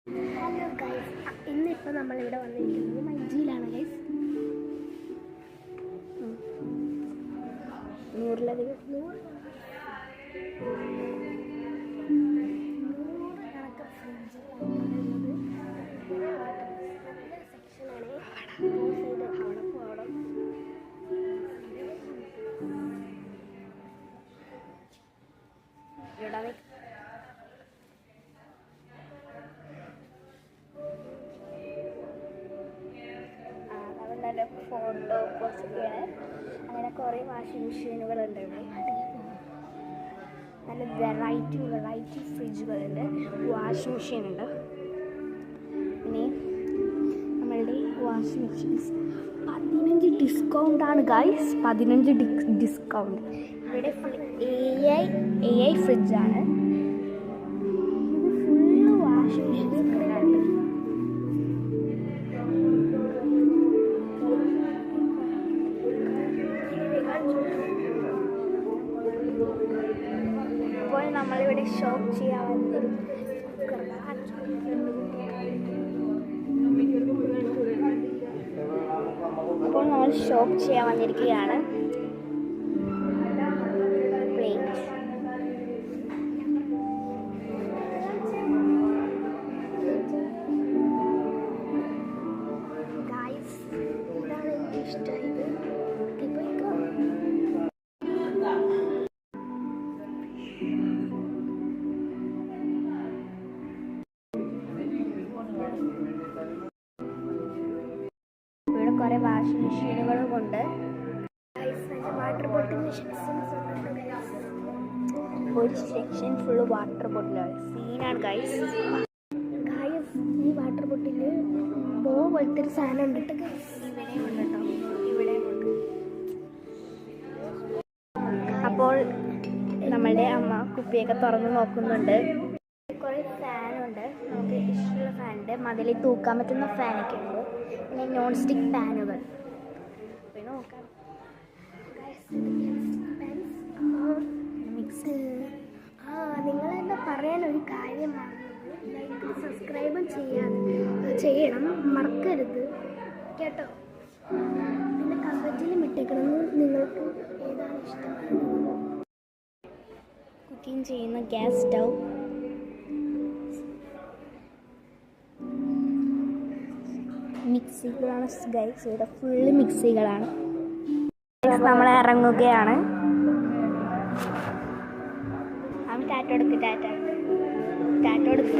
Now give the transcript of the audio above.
Hello guys, ഇന്നിപ്പോൾ നമ്മളിവിടെ വന്നിരിക്കുന്നത് മൈജിയിലാണ് ഗൈസ്. 100-ലധികം കണക്ക് ഫ്രിഡ്ജുകളുള്ളത് നല്ല സെക്ഷനാണ്. അവിടെ പോകണം. ഇവിടെ നല്ല ഫോട്ടോ പോസ്റ്റൊക്കെയാണ്. അങ്ങനെ കുറേ വാഷിംഗ് മെഷീനുകളുണ്ട് ഇവിടെ. നല്ല വെറൈറ്റി ഫ്രിഡ്ജുകളുണ്ട്, വാഷിംഗ് മെഷീനുണ്ട്. പിന്നെ നമ്മളുടെ വാഷിംഗ് മെഷീൻസ് 15 ഡിസ്കൗണ്ടാണ് ഗൈസ്. 15 ഡിസ്കൗണ്ട്. ഇവിടെ ഫുൾ AI ഫ്രിഡ്ജാണ്. ഇത് ഫുള്ള് വാഷിംഗ് മെഷീൻസുകളാണ്. അപ്പോൾ നമ്മളിവിടെ ഷോപ്പ് ചെയ്യാൻ വന്നിരിക്കുകയാണ്. ഗായ്സ്, ഇതാണ് എനിക്ക് ഇഷ്ടമായത്. ഇവിടെ കുറേ വാഷിംഗ് മെഷീനുകളും ഉണ്ട്. വാട്ടർ ബോട്ടിൽ ഒരു സെക്ഷൻ ഫുള്ള് വാട്ടർ ബോട്ടിലാണ്. സീനാണ് ഗൈസ്. ഈ വാട്ടർ ബോട്ടിൽ ബോ പോലത്തെ ഒരു സാധനം ഉണ്ട് കേട്ടോ. ഇവിടെ ഉണ്ട് കേട്ടോ, ഇവിടെ ഉണ്ട്. അപ്പോൾ നമ്മളുടെ അമ്മ കുപ്പിയൊക്കെ തുറന്ന് നോക്കുന്നുണ്ട്. കുറേ ഫാനുണ്ട്, നമുക്ക് ഇഷ്ടമുള്ള ഫാനുണ്ട്. മതിലിൽ തൂക്കാൻ പറ്റുന്ന ഫാനൊക്കെ ഉണ്ട്. പിന്നെ നോൺ സ്റ്റിക്ക് പാനുകൾ. പിന്നെ നോക്കാം മിക്സ്. നിങ്ങളെന്താ പറയാനൊരു കാര്യമാണ്, ലൈക്ക് സബ്സ്ക്രൈബും ചെയ്യണം മറക്കരുത് കേട്ടോ. പിന്നെ കമൻറ്റിലും ഇട്ടേക്കണം നിങ്ങൾക്ക് ഏതാണ് ഇഷ്ടമായത്. കുക്കിംഗ് ചെയ്യുന്ന ഗ്യാസ് സ്റ്റൗ. മിക്സികളാണ് ഗൈസ്. ഇവിടെ ഫുള്ള് മിക്സികളാണ്. നമ്മൾ ഇറങ്ങുകയാണ്. അവൻ ടാറ്റ കൊടുക്ക്.